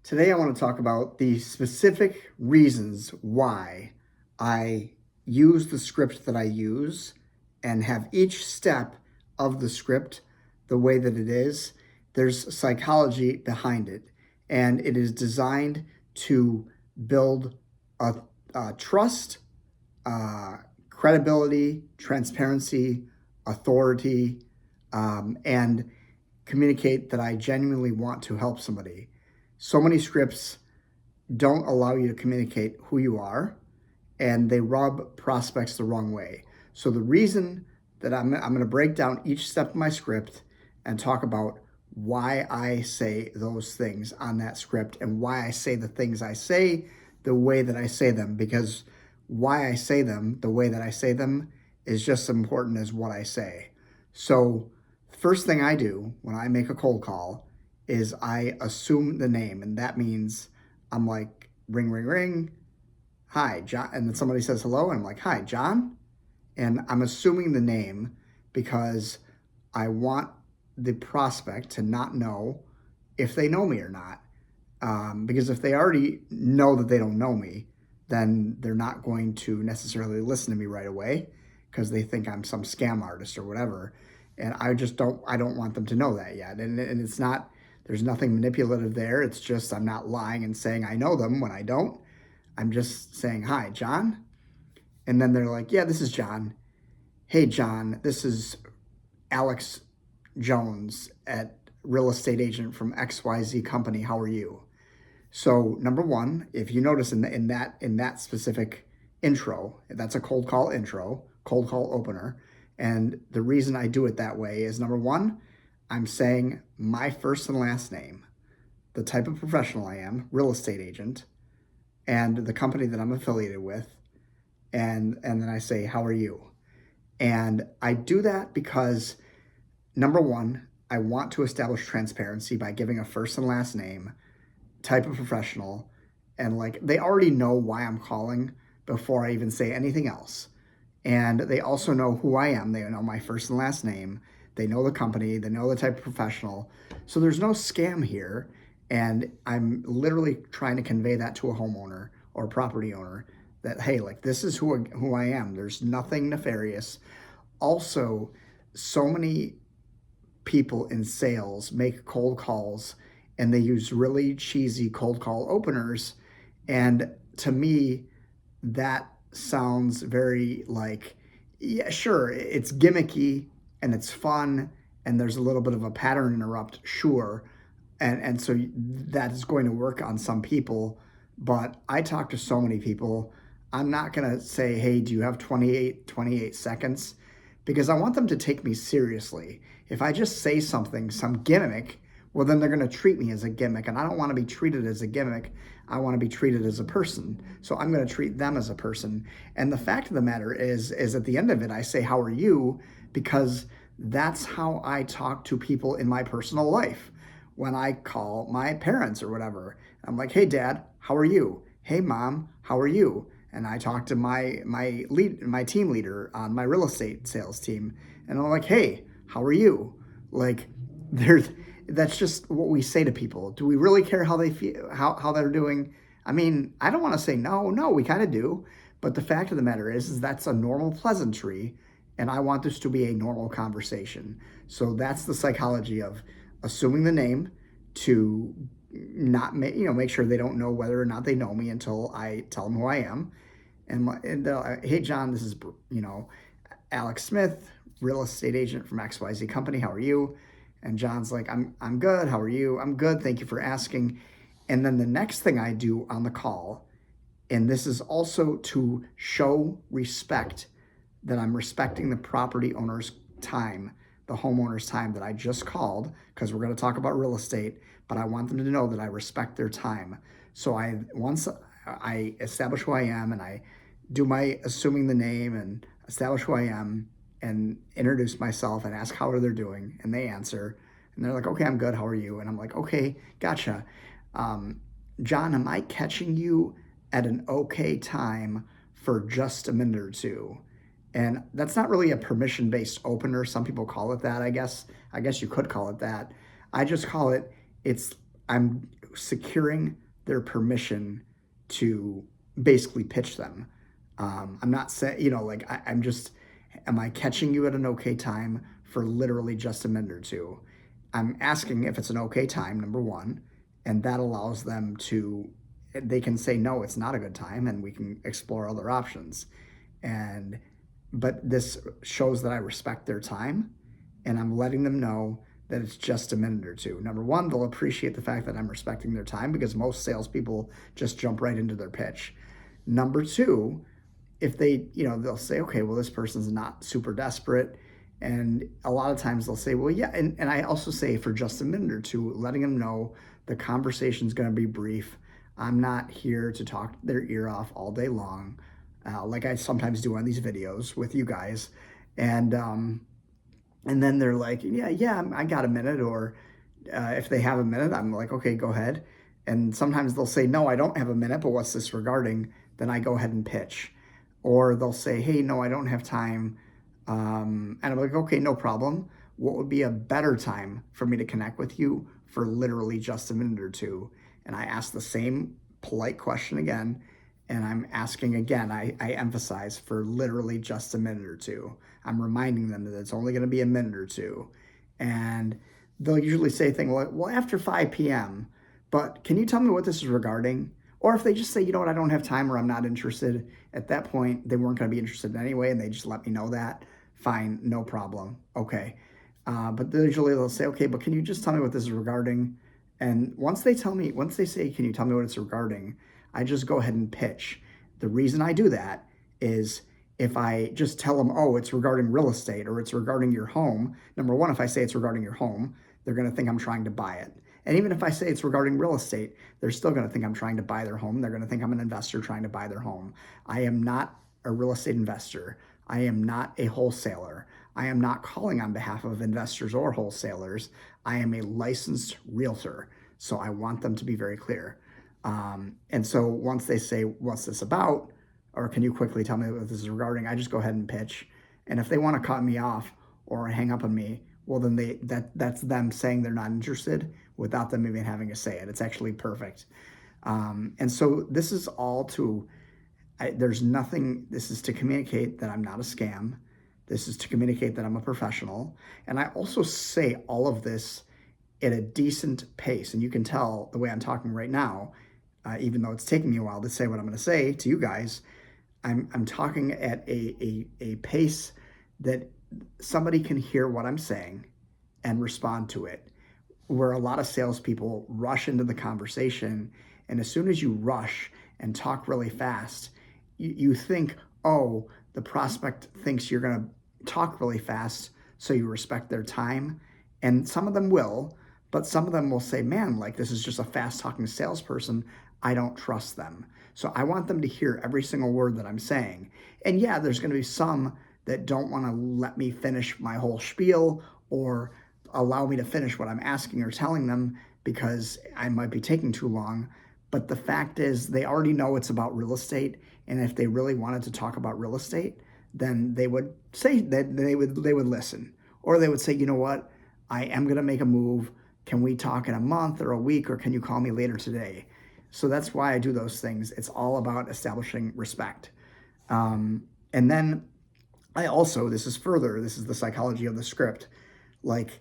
Today, I want to talk about the specific reasons why I use the script that I use and have each step of the script the way that it is. There's psychology behind it, and it is designed to build a trust, uh, credibility, transparency, authority, and communicate that I genuinely want to help somebody. So many scripts don't allow you to communicate who you are, and they rub prospects the wrong way. So the reason that I'm going to break down each step of my script and talk about why I say those things on that script and why I say the things I say the way that I say them, because why I say them the way that I say them is just as important as what I say. So first thing I do when I make a cold call is I assume the name, and that means I'm like, ring, ring, ring. Hi, John. And then somebody says hello, and I'm like, hi, John. And I'm assuming the name because I want the prospect to not know if they know me or not. Because if they already know that they don't know me, then they're not going to necessarily listen to me right away because they think I'm some scam artist or whatever. And I don't want them to know that yet. And it's not, there's nothing manipulative there. It's just I'm not lying and saying I know them when I don't. I'm just saying, hi, John. And then they're like, yeah, this is John. Hey, John, this is Alex Jones at real estate agent from XYZ company. How are you? So number one, if you notice in that specific intro, that's a cold call intro, cold call opener. And the reason I do it that way is number one, I'm saying my first and last name, the type of professional I am, real estate agent, and the company that I'm affiliated with, and then I say, how are you? And I do that because number one, I want to establish transparency by giving a first and last name, type of professional, and like they already know why I'm calling before I even say anything else. And they also know who I am. They know my first and last name. They know the company. They know the type of professional. So there's no scam here. And I'm literally trying to convey that to a homeowner or a property owner that, hey, like this is who I am. There's nothing nefarious. Also, so many people in sales make cold calls and they use really cheesy cold call openers. And to me, that sounds very like, yeah, sure, it's gimmicky and it's fun and there's a little bit of a pattern interrupt, sure. And so that is going to work on some people. But I talk to so many people. I'm not going to say, hey, do you have 28 seconds? Because I want them to take me seriously. If I just say something, some gimmick, well, then they're going to treat me as a gimmick. And I don't want to be treated as a gimmick. I want to be treated as a person. So I'm going to treat them as a person. And the fact of the matter is at the end of it, I say, how are you? Because that's how I talk to people in my personal life. When I call my parents or whatever, I'm like, hey, Dad, how are you? Hey, Mom, how are you? And I talk to my team leader on my real estate sales team, and I'm like, hey, how are you? Like, there's that's just what we say to people. Do we really care how they feel, how they're doing? I mean, I don't want to say no, we kind of do, but the fact of the matter is that's a normal pleasantry, and I want this to be a normal conversation. So that's the psychology of assuming the name to not make sure they don't know whether or not they know me until I tell them who I am. And hey, John, this is Alex Smith, real estate agent from XYZ company. How are you? And John's like, I'm good. How are you? I'm good. Thank you for asking. And then the next thing I do on the call, and this is also to show respect, that I'm respecting the property owner's time, the homeowner's time that I just called, because we're going to talk about real estate, but I want them to know that I respect their time. So once I establish who I am and I do my assuming the name and establish who I am and introduce myself and ask how they're doing, and they answer, and they're like, okay, I'm good. How are you? And I'm like, okay, gotcha. John, am I catching you at an okay time for just a minute or two? And that's not really a permission-based opener. Some people call it that, I guess. I guess you could call it that. I just call it, I'm securing their permission to basically pitch them. I'm not saying, like, I'm just, am I catching you at an okay time for literally just a minute or two? I'm asking if it's an okay time, number one, and that allows them to, they can say, no, it's not a good time, and we can explore other options. And, but this shows that I respect their time, and I'm letting them know that it's just a minute or two. Number one, they'll appreciate the fact that I'm respecting their time because most salespeople just jump right into their pitch. Number two, if they, they'll say, okay, well, this person's not super desperate. And a lot of times they'll say, well, yeah. And I also say for just a minute or two, letting them know the conversation's going to be brief. I'm not here to talk their ear off all day long, like I sometimes do on these videos with you guys. And then they're like, yeah, I got a minute. Or if they have a minute, I'm like, okay, go ahead. And sometimes they'll say, no, I don't have a minute, but what's this regarding? Then I go ahead and pitch. Or they'll say, hey, no, I don't have time. And I'm like, okay, no problem. What would be a better time for me to connect with you for literally just a minute or two? And I ask the same polite question again. And I'm asking again, I emphasize for literally just a minute or two. I'm reminding them that it's only going to be a minute or two. And they'll usually say things like, well, after 5 p.m., but can you tell me what this is regarding? Or if they just say, you know what, I don't have time or I'm not interested, at that point, they weren't going to be interested anyway, and they just let me know that, fine, no problem, okay. But usually they'll say, okay, but can you just tell me what this is regarding? And once they say, can you tell me what it's regarding, I just go ahead and pitch. The reason I do that is if I just tell them, oh, it's regarding real estate or it's regarding your home, number one, if I say it's regarding your home, they're going to think I'm trying to buy it. And even if I say it's regarding real estate, they're still going to think I'm trying to buy their home. They're going to think I'm an investor trying to buy their home. I am not a real estate investor. I am not a wholesaler. I am not calling on behalf of investors or wholesalers. I am a licensed realtor. So I want them to be very clear. And so once they say, what's this about? Or can you quickly tell me what this is regarding? I just go ahead and pitch. And if they want to cut me off or hang up on me, well, then that's them saying they're not interested without them even having to say it. It's actually perfect. And so this is all this is to communicate that I'm not a scam. This is to communicate that I'm a professional. And I also say all of this at a decent pace. And you can tell the way I'm talking right now, even though it's taking me a while to say what I'm going to say to you guys, I'm talking at a pace that somebody can hear what I'm saying and respond to it. Where a lot of salespeople rush into the conversation, and as soon as you rush and talk really fast, you think, oh, the prospect thinks you're going to talk really fast, so you respect their time. And some of them will, but some of them will say, man, like this is just a fast talking salesperson. I don't trust them. So I want them to hear every single word that I'm saying. And yeah, there's going to be some that don't want to let me finish my whole spiel or allow me to finish what I'm asking or telling them because I might be taking too long. But the fact is they already know it's about real estate. And if they really wanted to talk about real estate, then they would say that they would listen. Or they would say, you know what, I am going to make a move. Can we talk in a month or a week, or can you call me later today? So that's why I do those things. It's all about establishing respect. And then this is the psychology of the script. Like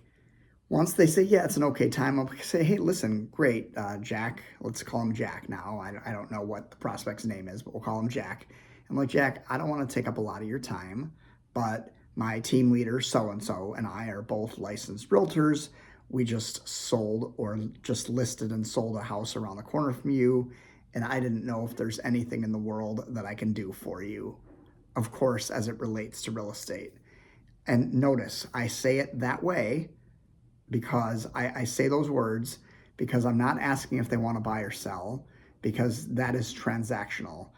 once they say, yeah, it's an okay time, I'll say, hey, listen, great, Jack, let's call him Jack now. I don't know what the prospect's name is, but we'll call him Jack. I'm like, Jack, I don't want to take up a lot of your time, but my team leader, so-and-so, and I are both licensed realtors. We just sold or just listed and sold a house around the corner from you, and I didn't know if there's anything in the world that I can do for you, of course, as it relates to real estate. And notice, I say it that way because I say those words because I'm not asking if they want to buy or sell, because that is transactional.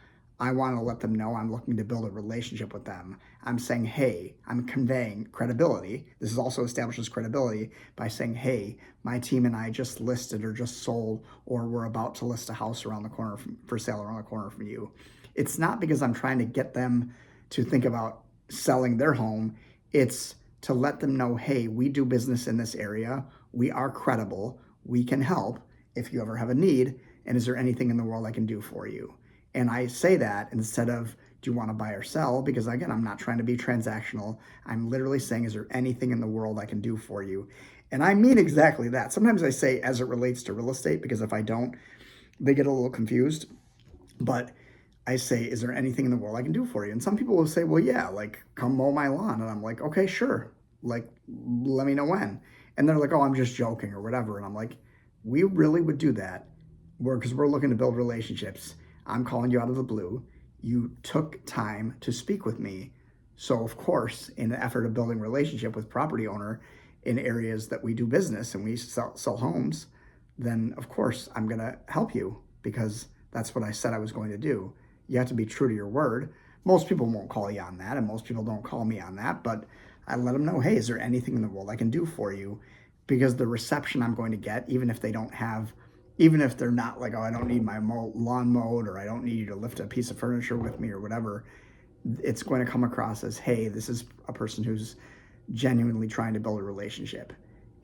I want to let them know I'm looking to build a relationship with them. I'm saying, hey, I'm conveying credibility. This is also establishes credibility by saying, hey, my team and I just listed or just sold, or we're about to list a house around the corner for sale around the corner from you. It's not because I'm trying to get them to think about selling their home. It's to let them know, hey, we do business in this area. We are credible. We can help. if you ever have a need, and is there anything in the world I can do for you? And I say that instead of, do you want to buy or sell? Because again, I'm not trying to be transactional. I'm literally saying, is there anything in the world I can do for you? And I mean exactly that. Sometimes I say as it relates to real estate, because if I don't, they get a little confused. But I say, is there anything in the world I can do for you? And some people will say, well, yeah, like come mow my lawn. And I'm like, okay, sure. Like, let me know when. And they're like, oh, I'm just joking or whatever. And I'm like, we really would do that because we're looking to build relationships. I'm calling you out of the blue. You took time to speak with me. So of course, in the effort of building a relationship with property owner in areas that we do business and we sell homes, then of course I'm going to help you because that's what I said I was going to do. You have to be true to your word. Most people won't call you on that, and most people don't call me on that, but I let them know, hey, is there anything in the world I can do for you? Because the reception I'm going to get, even if they're not like, oh, I don't need my lawn mowed, or I don't need you to lift a piece of furniture with me or whatever, it's going to come across as, hey, this is a person who's genuinely trying to build a relationship.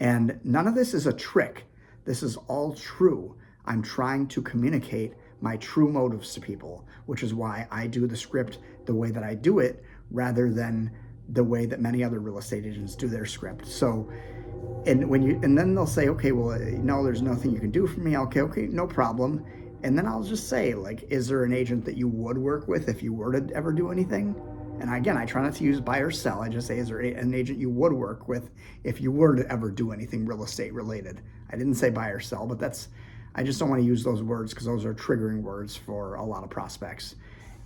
And none of this is a trick. This is all true. I'm trying to communicate my true motives to people, which is why I do the script the way that I do it rather than the way that many other real estate agents do their script. So, and then they'll say, okay, well, no, there's nothing you can do for me. Okay, no problem. And then I'll just say, like, is there an agent that you would work with if you were to ever do anything? And again, I try not to use buy or sell. I just say, is there an agent you would work with if you were to ever do anything real estate related? I didn't say buy or sell, but I just don't want to use those words because those are triggering words for a lot of prospects.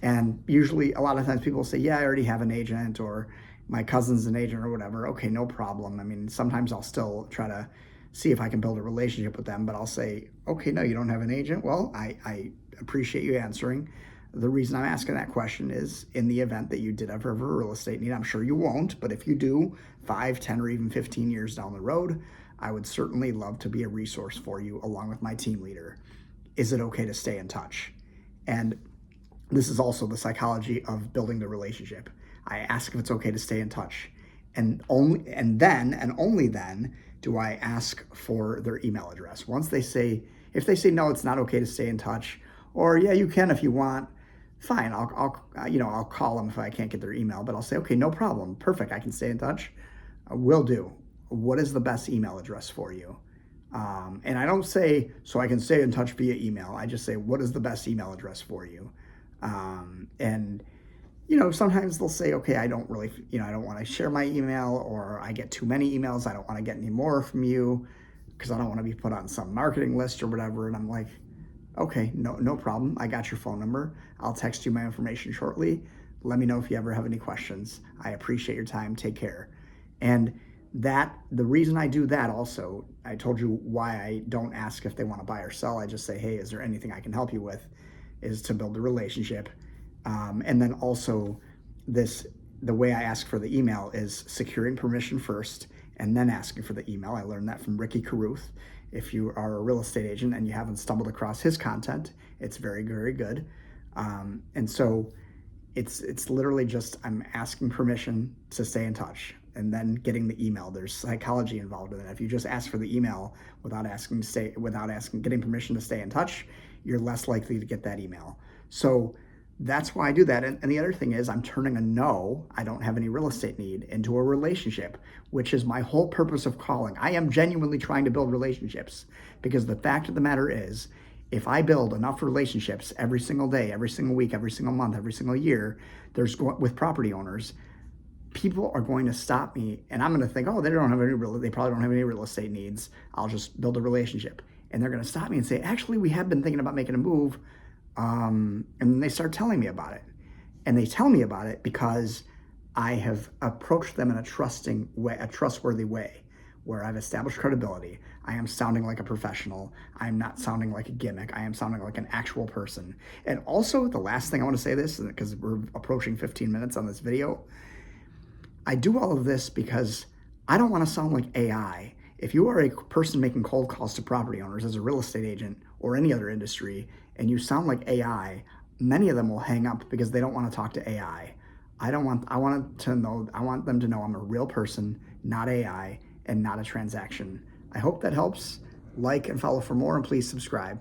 And usually a lot of times people say, yeah, I already have an agent, or my cousin's an agent or whatever. Okay, no problem. I mean, sometimes I'll still try to see if I can build a relationship with them, but I'll say, okay, no, you don't have an agent? Well, I appreciate you answering. The reason I'm asking that question is in the event that you did ever have a real estate need, I'm sure you won't, but if you do 5, 10, or even 15 years down the road, I would certainly love to be a resource for you along with my team leader. Is it okay to stay in touch? And this is also the psychology of building the relationship. I ask if it's okay to stay in touch. And only then do I ask for their email address. If they say no, it's not okay to stay in touch, or yeah, you can if you want, fine. I'll call them if I can't get their email, but I'll say, okay, no problem. Perfect. I can stay in touch. Will do. What is the best email address for you? And I don't say, so I can stay in touch via email. I just say, what is the best email address for you? And sometimes they'll say, okay, I don't want to share my email, or I get too many emails. I don't want to get any more from you because I don't want to be put on some marketing list or whatever. And I'm like, okay, no problem. I got your phone number. I'll text you my information shortly. Let me know if you ever have any questions. I appreciate your time. Take care. And the reason I do that also, I told you why I don't ask if they want to buy or sell. I just say, hey, is there anything I can help you with? Is to build a relationship. And then also the way I ask for the email is securing permission first and then asking for the email. I learned that from Ricky Caruth. If you are a real estate agent and you haven't stumbled across his content, it's very, very good. And so it's literally just, I'm asking permission to stay in touch and then getting the email. There's psychology involved in it. If you just ask for the email without getting permission to stay in touch, you're less likely to get that email. So that's why I do that. And the other thing is I'm turning a no, I don't have any real estate need, into a relationship, which is my whole purpose of calling. I am genuinely trying to build relationships, because the fact of the matter is, if I build enough relationships every single day, every single week, every single month, every single year, with property owners, people are going to stop me, and I'm going to think, oh, they probably don't have any real estate needs. I'll just build a relationship. And they're going to stop me and say, actually, we have been thinking about making a move. And then they start telling me about it. And they tell me about it because I have approached them in a trustworthy way, where I've established credibility. I am sounding like a professional. I'm not sounding like a gimmick. I am sounding like an actual person. And also, the last thing I want to say this, because we're approaching 15 minutes on this video, I do all of this because I don't want to sound like AI. If you are a person making cold calls to property owners as a real estate agent or any other industry, and you sound like AI, many of them will hang up because they don't want to talk to AI. I want them to know I'm a real person, not AI, and not a transaction. I hope that helps. like and follow for more, and please subscribe.